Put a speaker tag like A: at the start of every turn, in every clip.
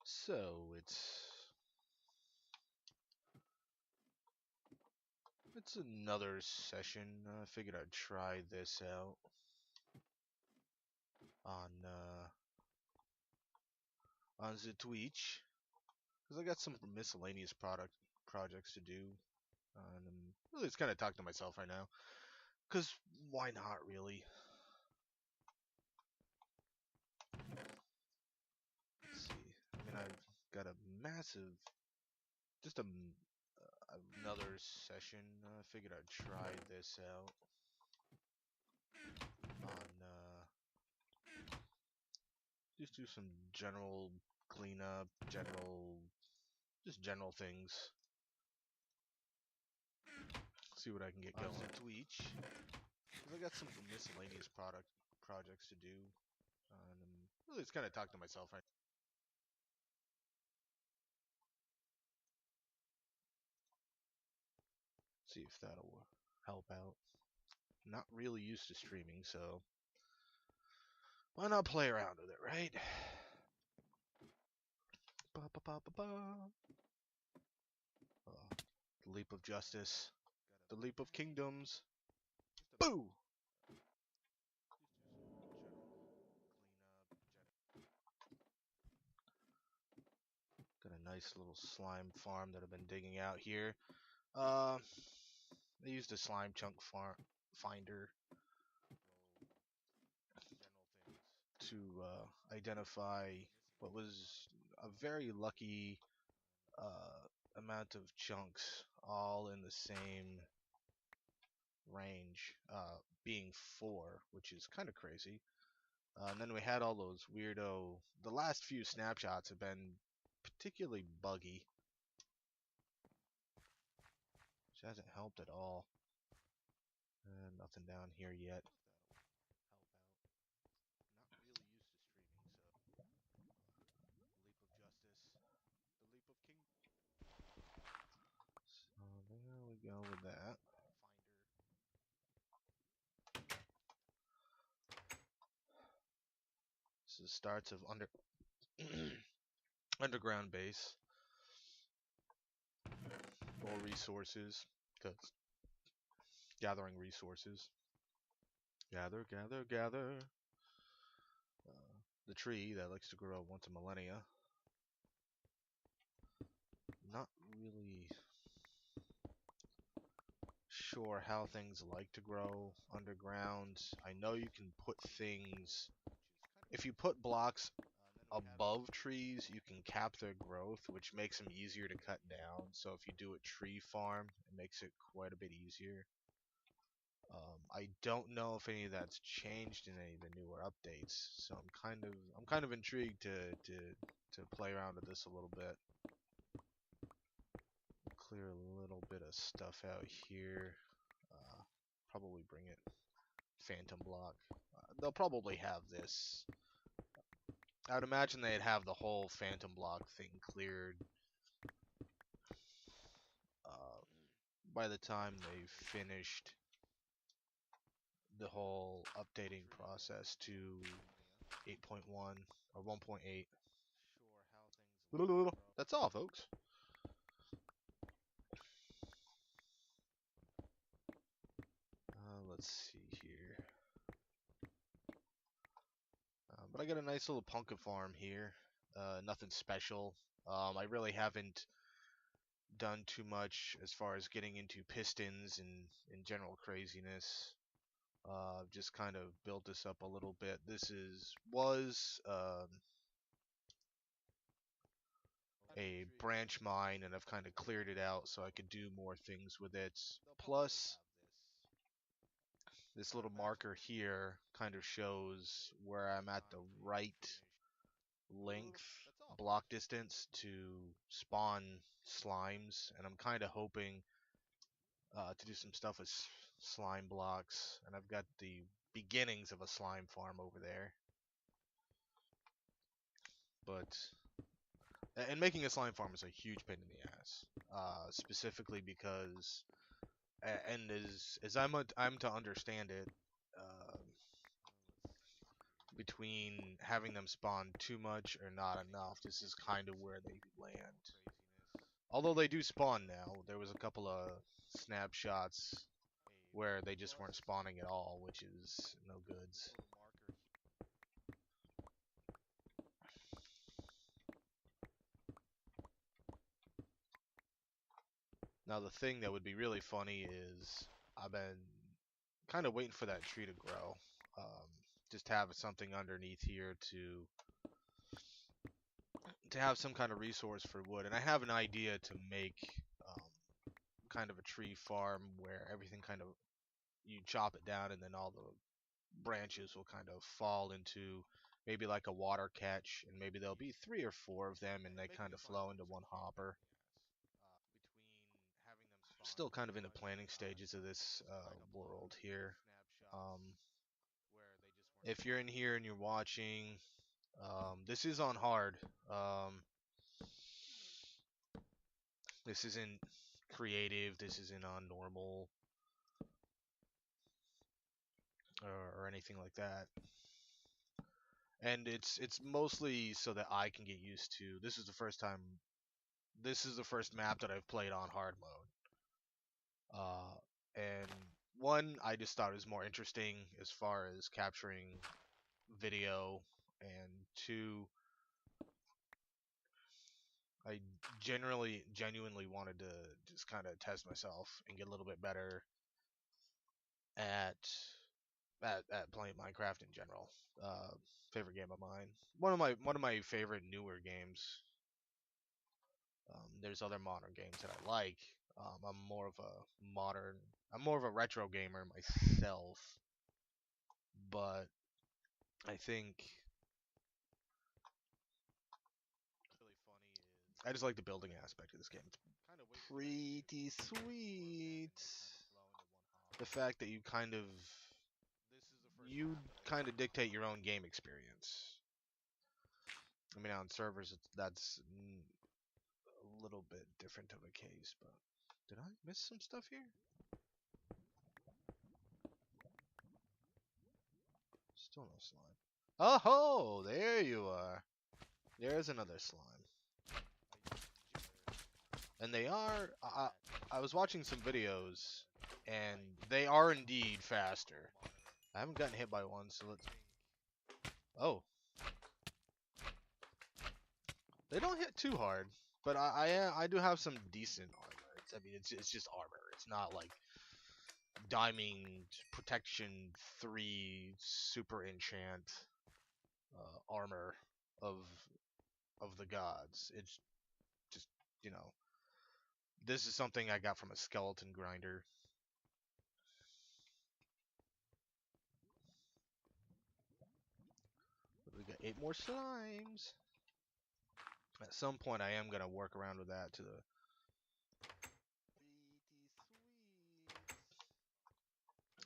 A: So it's another session. I figured I'd try this out on the Twitch because I got some miscellaneous projects to do, and I'm really just kind of talking to myself right now. Because why not, really? Let's see. I mean, I've got a massive, just another session. I figured I'd try this out on just do some general cleanup, just general things. See what I can get going. On Twitch, because I got some miscellaneous projects to do, and I'm really just kind of talking to myself right. See if that'll help out. Not really used to streaming, so why not play around with it, right? Ba ba ba ba ba. The leap of justice, the leap of kingdoms. Boo! Got a nice little slime farm that I've been digging out here. I used a slime chunk finder to identify what was a very lucky amount of chunks, all in the same range, being 4, which is kind of crazy. And then we had all those weirdo. The last few snapshots have been particularly buggy, which hasn't helped at all. And nothing down here yet. Help out. Not really used to streaming, so leap of justice, the leap of king. So there we go with that. Finder. This is the starts of underground base. More resources, because gathering resources. Gather, gather, gather. The tree that likes to grow once a millennia. Not really sure how things like to grow underground. I know you can put things. If you put blocks above trees, you can cap their growth, which makes them easier to cut down. So if you do a tree farm, it makes it quite a bit easier. I don't know if any of that's changed in any of the newer updates, so I'm kind of intrigued to play around with this a little bit. Clear a little bit of stuff out here. Probably bring it phantom block. They'll probably have this. I would imagine they'd have the whole phantom block thing cleared by the time they finished the whole updating process to 8.1 or 1.8. That's all, folks. Let's see here. But I got a nice little pumpkin farm here. Nothing special. I really haven't done too much as far as getting into pistons and general craziness. Just kind of built this up a little bit. This was a branch mine, and I've kind of cleared it out so I could do more things with it. Plus, this little marker here kind of shows where I'm at the right length block distance to spawn slimes, and I'm kind of hoping to do some stuff with slime blocks, and I've got the beginnings of a slime farm over there. But and making a slime farm is a huge pain in the ass, specifically because, and as I'm to understand it, between having them spawn too much or not enough. This is kind of where they land. Although they do spawn now. There was a couple of snapshots where they just weren't spawning at all, which is no goods. Now the thing that would be really funny is I've been kind of waiting for that tree to grow. Just have something underneath here to have some kind of resource for wood. And I have an idea to make kind of a tree farm where everything kind of, you chop it down and then all the branches will kind of fall into maybe like a water catch, and maybe there'll be 3 or 4 of them and they kind of flow into one hopper. Still kind of in the planning stages of this world here. If you're in here and you're watching, this is on hard. This isn't creative. This isn't on normal or anything like that. And it's mostly so that I can get used to. This is the first time. This is the first map that I've played on hard mode. And one, I just thought it was more interesting as far as capturing video, and two, I genuinely wanted to just kind of test myself and get a little bit better at playing Minecraft in general. Favorite game of mine. One of my favorite newer games. There's other modern games that I like. I'm more of a retro gamer myself, but I think I just like the building aspect of this game. It's pretty sweet. The fact that you kind of dictate your own game experience. I mean, on servers, that's a little bit different of a case, but did I miss some stuff here? Still no slime. Oh, there you are. There's another slime. And they are, I was watching some videos, and they are indeed faster. I haven't gotten hit by one, so let's... Oh. They don't hit too hard, but I do have some decent armor. I mean, it's just armor. It's not like Diamond Protection 3 Super Enchant armor of the gods. It's just, you know, this is something I got from a skeleton grinder. We got 8 more slimes. At some point, I am gonna work around with that to the.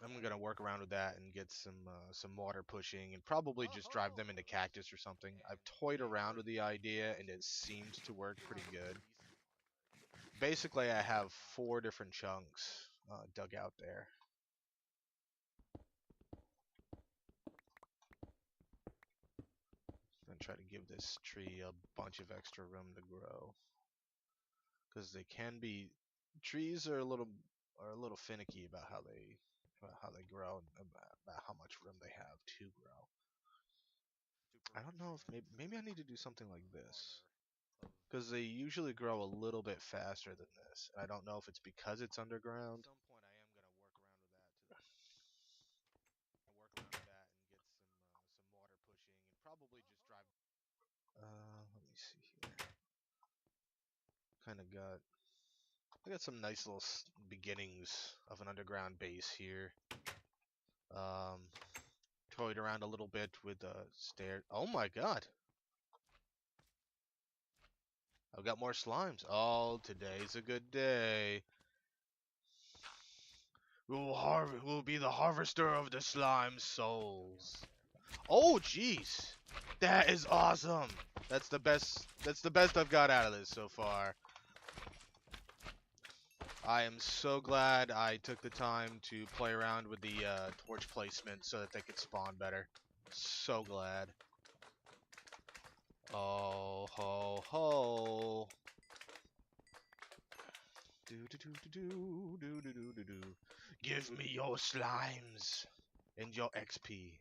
A: I'm gonna work around with that and get some water pushing, and probably just drive them into cactus or something. I've toyed around with the idea, and it seems to work pretty good. Basically, I have 4 different chunks dug out there. I'm gonna try to give this tree a bunch of extra room to grow, because they can be. Trees are a little finicky about how they grow and about how much room they have to grow. I don't know if maybe I need to do something like this, because they usually grow a little bit faster than this. I don't know if it's because it's underground. Let me see here. I got some nice little beginnings of an underground base here. Toyed around a little bit with the stairs. Oh my god! I've got more slimes. Oh, today's a good day. We'll be the harvester of the slime souls. Oh, jeez. That is awesome. That's the best I've got out of this so far. I am so glad I took the time to play around with the torch placement so that they could spawn better. So glad. Oh ho ho. Do do do do do do do do do. Give me your slimes and your XP.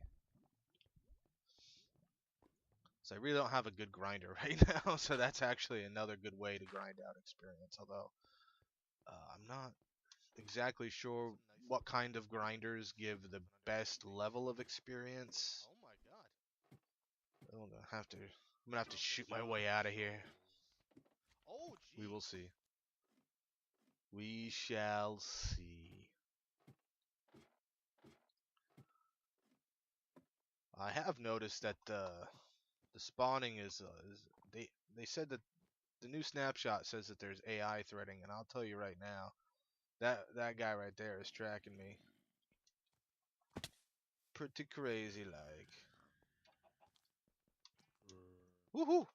A: So I really don't have a good grinder right now, so that's actually another good way to grind out experience. Although I'm not exactly sure what kind of grinders give the best level of experience. I'm gonna have to shoot my way out of here. We will see. We shall see. I have noticed that the spawning is they said that the new snapshot says that there's AI threading, and I'll tell you right now, that guy right there is tracking me. Pretty crazy like. Woohoo!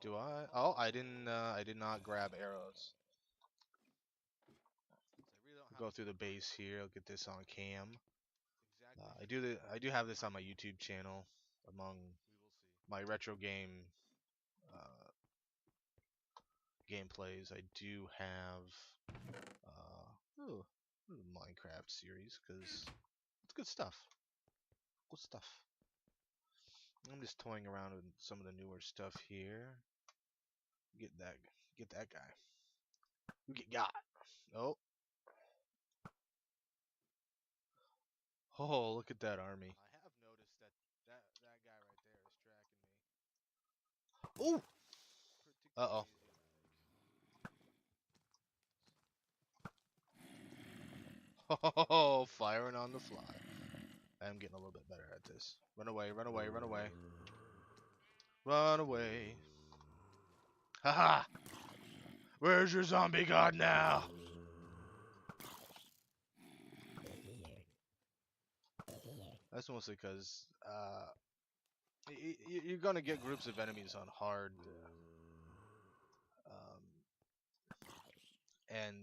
A: Do I? Oh, I did not grab arrows. Go through the base here. I'll get this on cam. I do have this on my YouTube channel among my retro game uh, gameplays. I do have a Minecraft series because it's good stuff. Good stuff. I'm just toying around with some of the newer stuff here. Get that guy. You get got. Oh. Oh, look at that army. I have noticed that guy right there is tracking me. Ooh. Uh-oh. Oh, firing on the fly. I'm getting a little bit better at this. Run away, run away, run away. Run away. Haha! Where's your zombie god now? That's mostly because you're gonna get groups of enemies on hard, and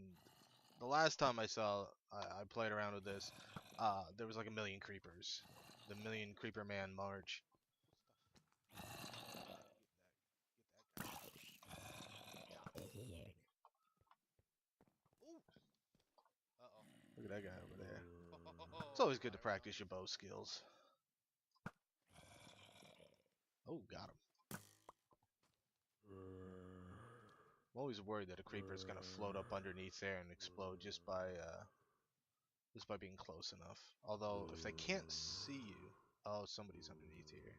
A: the last time I played around with this, there was like a million creepers, the million creeper man march. Look at that guy over there. It's always good to practice your bow skills. Oh, got him. I'm always worried that a creeper is gonna float up underneath there and explode just by being close enough. Although if they can't see you, oh, somebody's underneath here.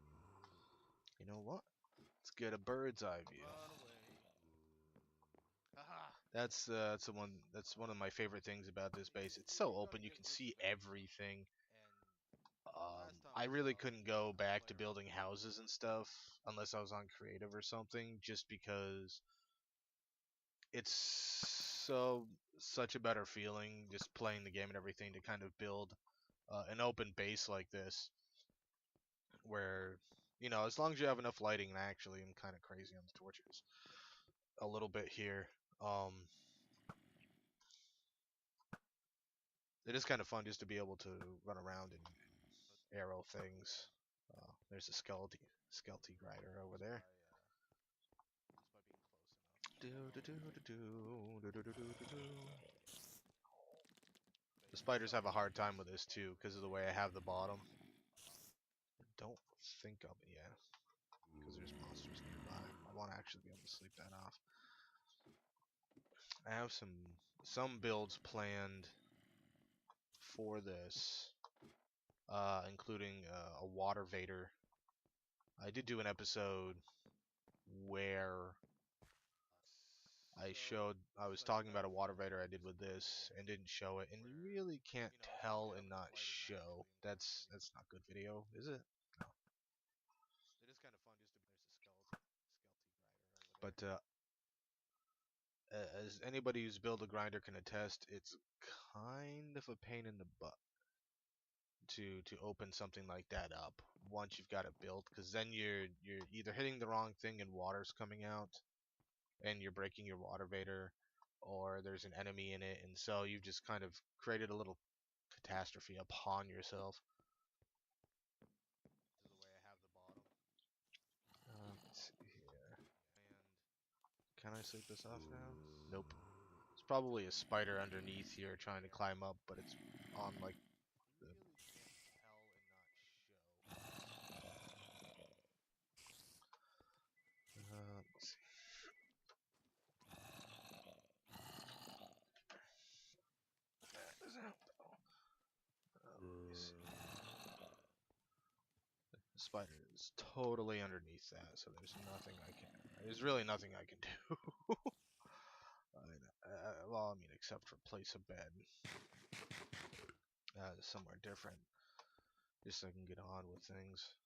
A: You know what? Let's get a bird's eye view. That's one of my favorite things about this base. It's so open, you can see everything. I really couldn't go back to building houses and stuff unless I was on creative or something, just because it's such a better feeling just playing the game and everything to kind of build an open base like this, where as long as you have enough lighting, and I actually am kind of crazy on the torches a little bit here. It is kind of fun just to be able to run around and arrow things. There's a skelety grider over there. The spiders have a hard time with this too because of the way I have the bottom. I don't think I'll be, yeah, because there's monsters nearby. I want to actually be able to sleep that off. I have some builds planned for this, including a water vader. I did do an episode where I was talking about a water vader I did with this and didn't show it, and you really can't tell and not show. That's not good video, is it? No. It is kind of fun just to there's a skelety grider over there. But as anybody who's built a grinder can attest, it's kind of a pain in the butt to open something like that up once you've got it built, because then you're either hitting the wrong thing and water's coming out and you're breaking your water vader, or there's an enemy in it, and so you've just kind of created a little catastrophe upon yourself. This is the way I have the bottom. Let's see here. Can I sleep this off now? Nope. It's probably a spider underneath here trying to climb up, but it's on like the. You really can't tell and not show. Let's see. That is out though. Let me see. The spider is totally underneath that, so there's nothing I can. There's really nothing I can do. Well, I mean, except for place a bed somewhere different, just so I can get on with things.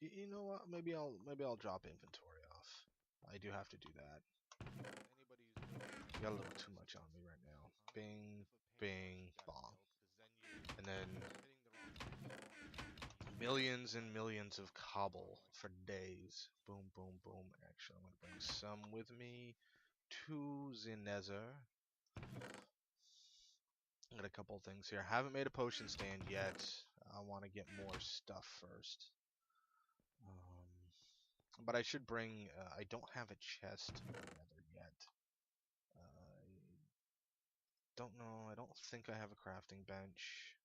A: You know what? Maybe I'll drop inventory off. I do have to do that. You got a little too much on me right now. Bing, bing, bong, and then millions and millions of cobble for days. Boom, boom, boom. Actually, I'm gonna bring some with me to the nether. Got a couple things here. Haven't made a potion stand yet. I want to get more stuff first. But I should bring. I don't have a chest in the nether yet. I don't know. I don't think I have a crafting bench.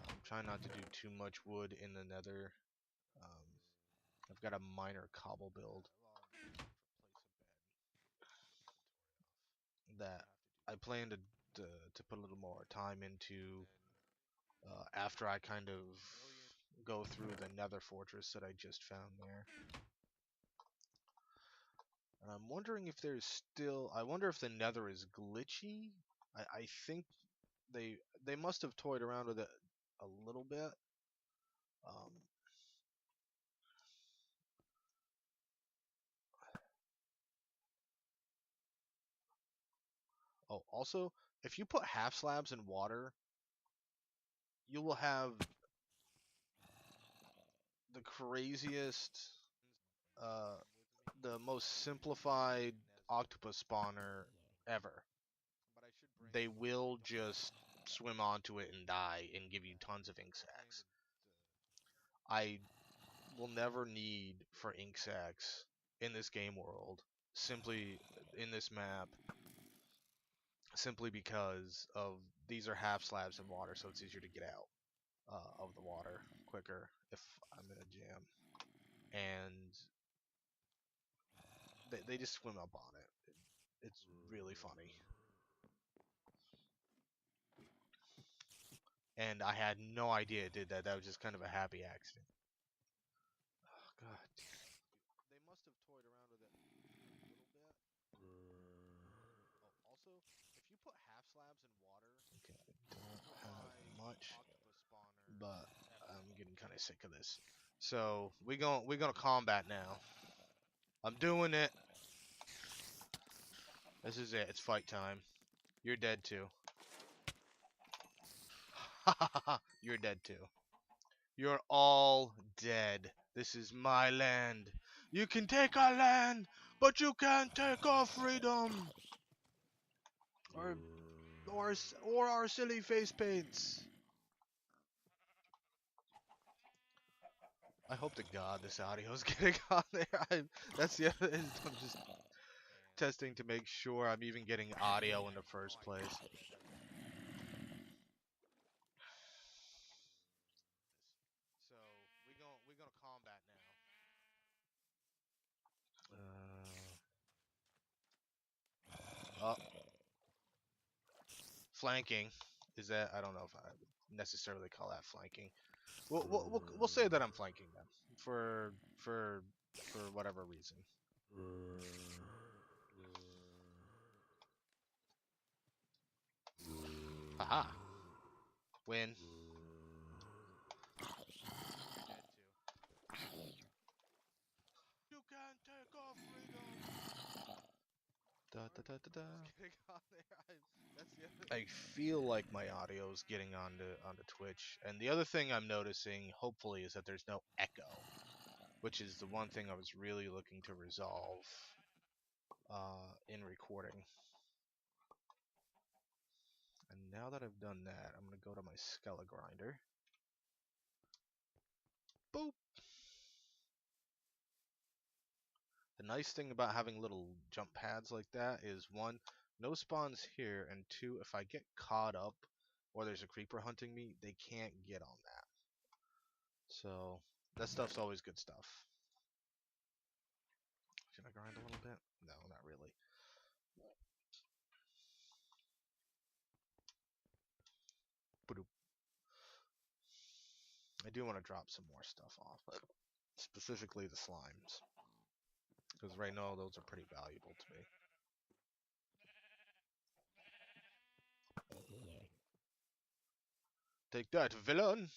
A: I'm trying not to do too much wood in the nether. I've got a minor cobble build that I plan to put a little more time into after I kind of go through the nether fortress that I just found there. And I'm wondering if there's still. I wonder if the nether is glitchy. I think they must have toyed around with it a little bit. Oh, also, if you put half slabs in water, you will have the craziest, the most simplified octopus spawner ever. They will just swim onto it and die and give you tons of ink sacs. I will never need for ink sacs in this game world, simply in this map, simply because of these are half slabs in water, so it's easier to get out of the water quicker if I'm in a jam. And they just swim up on it. It's really funny. And I had no idea it did that. That was just kind of a happy accident. Oh, God. They must have toyed around with it a little bit. Oh, also, if you put half slabs in water, okay, I don't have much, but I'm getting kind of sick of this. So we're gonna combat now. I'm doing it. This is it. It's fight time. You're dead too. You're dead too. You're all dead. This is my land. You can take our land, but you can't take our freedom. Or our silly face paints. I hope to God this audio is getting on there. That's the other. I'm just testing to make sure I'm even getting audio in the first place. So we're gonna combat now. Flanking is that? I don't know if I would necessarily call that flanking. We'll say that I'm flanking them for whatever reason. Haha. Win. You can't take our freedom. Da, da, da, da, da. I feel like my audio is getting onto Twitch, and the other thing I'm noticing, hopefully, is that there's no echo, which is the one thing I was really looking to resolve in recording. And now that I've done that, I'm going to go to my Skella grinder. Boop! The nice thing about having little jump pads like that is, one, no spawns here, and two, if I get caught up or there's a creeper hunting me, they can't get on that. So that stuff's always good stuff. Should I grind a little bit? No, not really. I do want to drop some more stuff off, but specifically the slimes, because right now those are pretty valuable to me. Take that, villain!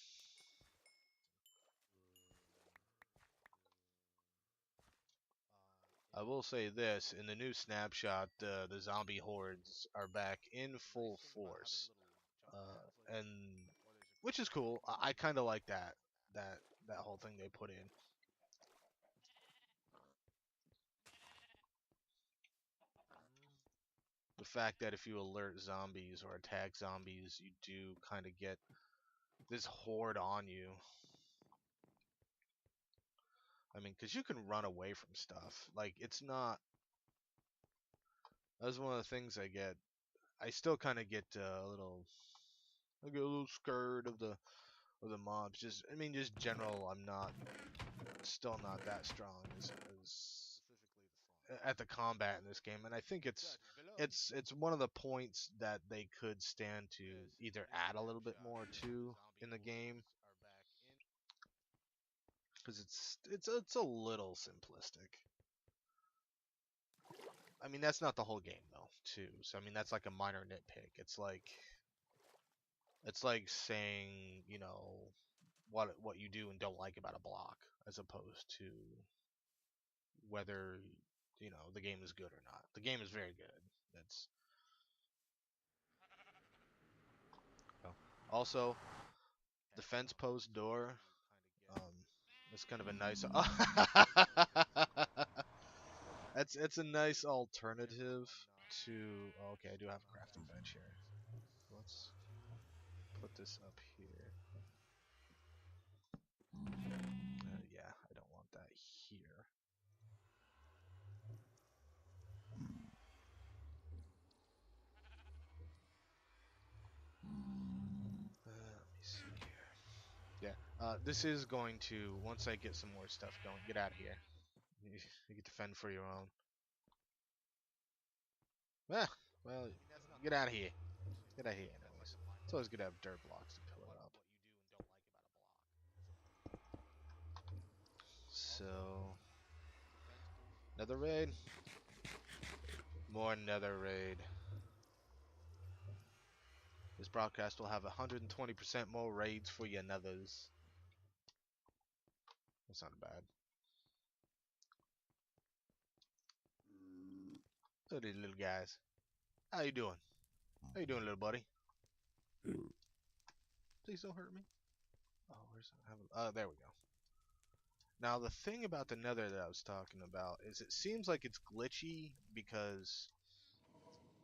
A: I will say this, in the new snapshot, the zombie hordes are back in full force. And which is cool. I kind of like that whole thing they put in. The fact that if you alert zombies or attack zombies, you do kind of get this horde on you. I mean, because you can run away from stuff. Like, it's not... That's one of the things I get. I still kind of get a little... I get a little scared of the mobs. Just, I mean, just general, I'm not... Still not that strong as at the combat in this game. And I think it's one of the points that they could stand to either add a little bit more to in the game. Because it's a little simplistic. I mean, that's not the whole game though, too. So I mean, that's like a minor nitpick. It's like saying, you know, what you do and don't like about a block, as opposed to whether, you know, the game is good or not. The game is very good. That's well. Also, the fence post door. It's kind of a nice. It's a nice alternative to. Oh, okay, I do have a crafting bench here. Let's put this up here. Yeah, I don't want that here. Let me see here. Yeah, this is going to, once I get some more stuff going, get out of here. You get to fend for your own. Ah, well, get out of here. Get out of here, anyways. It's always good to have dirt blocks to fill it up. So, nether raid. More nether raid. This broadcast will have 120% more raids for your nethers. That's not bad. Look at these little guys. How you doing? How you doing, little buddy? Please don't hurt me. Oh, where's that? Oh, there we go. Now, the thing about the nether that I was talking about is it seems like it's glitchy because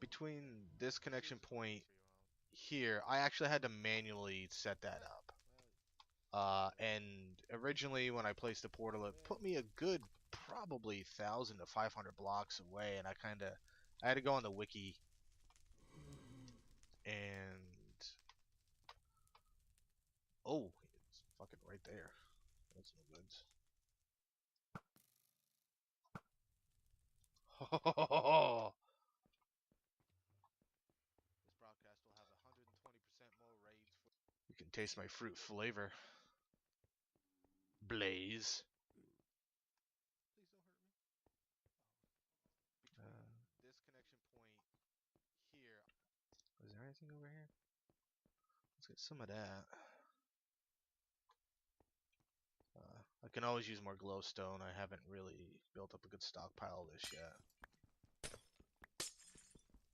A: between this connection point here, I actually had to manually set that up. And originally when I placed the portal, it put me a good probably 1,000 to 500 blocks away, and I had to go on the wiki and oh, it's fucking right there. That's no good. This broadcast will have 120% more raids. You can taste my fruit flavor. Blaze. Please don't hurt me. This connection point here. Is there anything over here? Let's get some of that. I can always use more glowstone. I haven't really built up a good stockpile of this yet.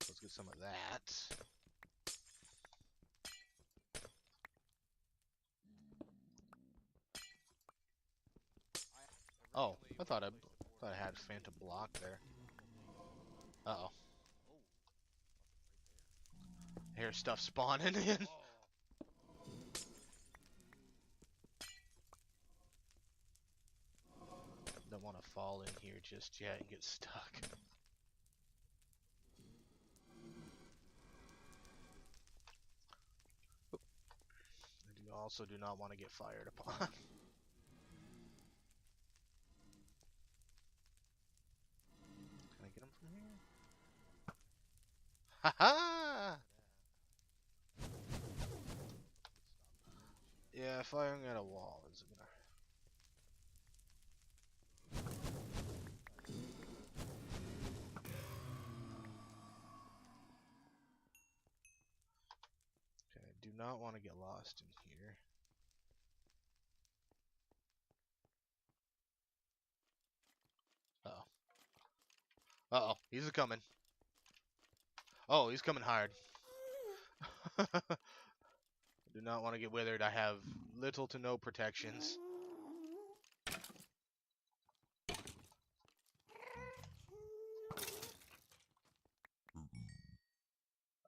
A: Let's get some of that. Oh, I thought I had phantom block there. Uh-oh. Hear stuff spawning in. Don't want to fall in here just yet and get stuck. I also do not want to get fired upon. Can I get him from here? Haha! Yeah, firing at a wall is gonna. Okay, I do not want to get lost in here. Uh-oh. Uh-oh, he's coming. Oh, he's coming hard. I do not want to get withered. I have little to no protections.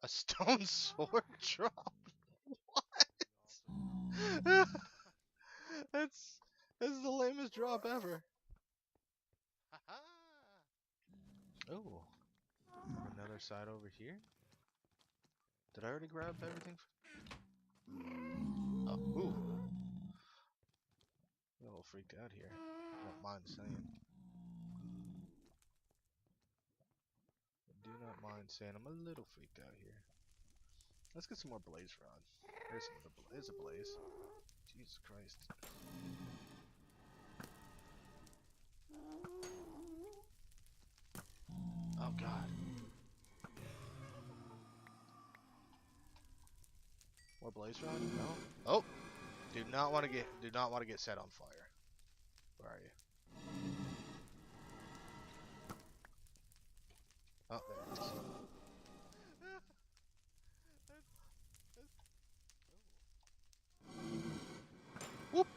A: A stone sword drop? What? That's the lamest drop ever. Oh, another side over here. Did I already grab everything? Oh, ooh. I'm a little freaked out here. I don't mind saying. I do not mind saying I'm a little freaked out here. Let's get some more blaze rod. There's a blaze. Jesus Christ. Oh God. More blaze rod? No. Oh. Do not want to get set on fire. Where are you? Oh, there it is. Whoop.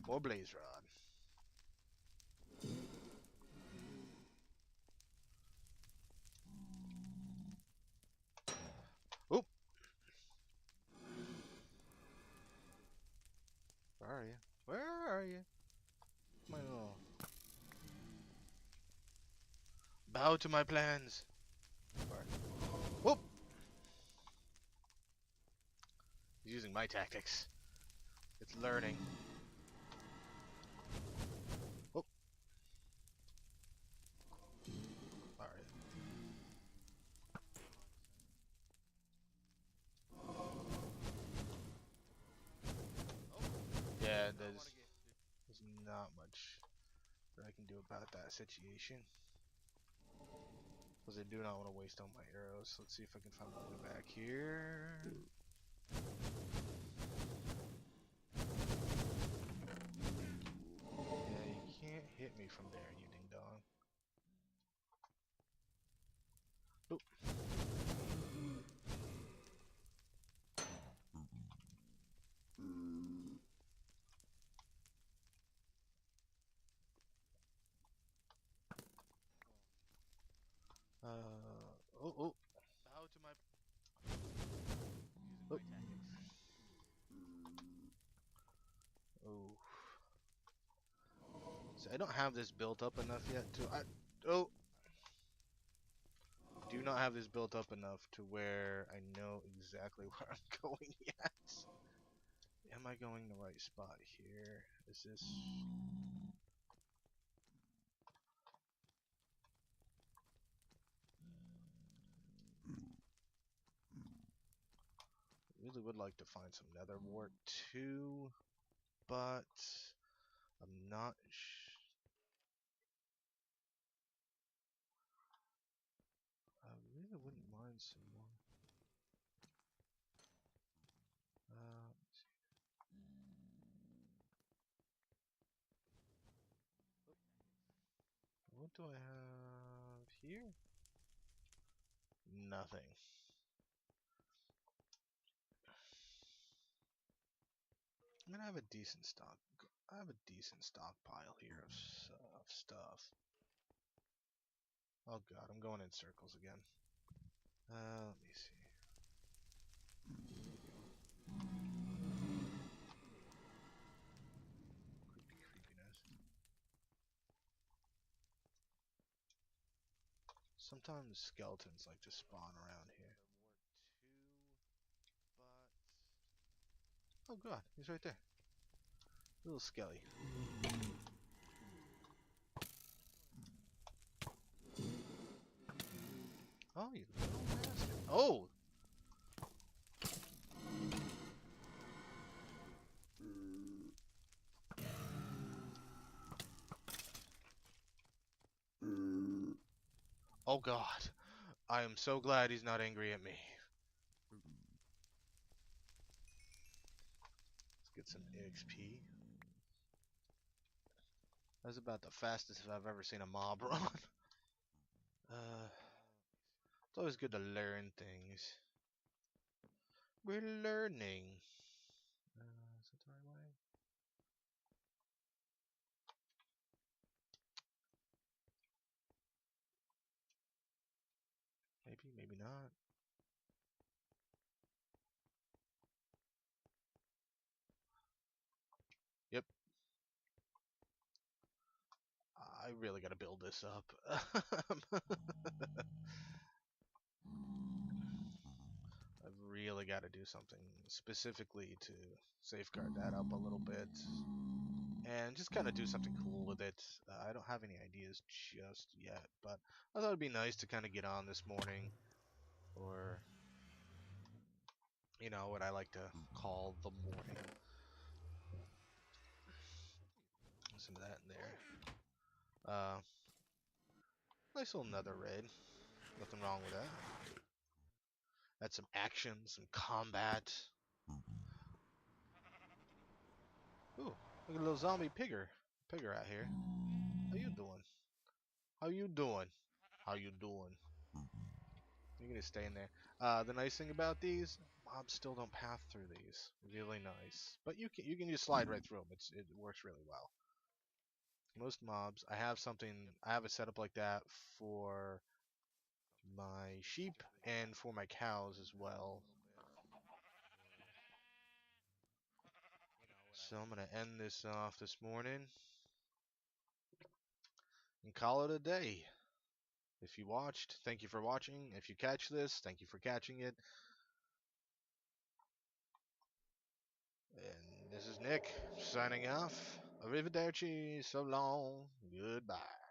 A: More blaze rod. Oop. Where are you? Where are you? My little. Bow to my plans. Where? Whoop. He's using my tactics. It's learning. Whoop. Alright. Yeah, there's not much that I can do about that situation. Because I do not want to waste all my arrows. Let's see if I can find my way back here. Yeah, you can't hit me from there, you ding dong. Oop. Oh, oh. Bow to my. Oh. Oh. So I don't have this built up enough yet to. Do not have this built up enough to where I know exactly where I'm going yet. Am I going the right spot here? Is this? Really would like to find some nether wart too, but I'm not. I really wouldn't mind some more. Let's see. What do I have here? Nothing. I'm gonna have a decent stock I have a decent stockpile here of stuff. Oh god, I'm going in circles again. Let me see. Creepy creepiness. Sometimes skeletons like to spawn around here. Oh god, he's right there. Little skelly. Oh, you little bastard. Oh! Oh god. I am so glad he's not angry at me. Let's get some XP. That's about the fastest I've ever seen a mob run. It's always good to learn things. We're learning. Is that the right way? Maybe, maybe not. Yep. I really gotta build this up. I've really got to do something specifically to safeguard that up a little bit. And just kind of do something cool with it. I don't have any ideas just yet, but I thought it'd be nice to kind of get on this morning, or you know what I like to call the morning. Some of that in there. Nice little nether raid. Nothing wrong with that. That's some action, some combat. Ooh, look at a little zombie pigger out here. How you doing? How you doing? How you doing? You're gonna stay in there. The nice thing about these, mobs still don't path through these. Really nice. But you can just slide right through them. It works really well. Most mobs, I have a setup like that for my sheep and for my cows as well. So I'm gonna end this off this morning and call it a day. If you watched, thank you for watching. If you catch this, thank you for catching it. And this is Nick signing off. Arrivederci, so long, goodbye.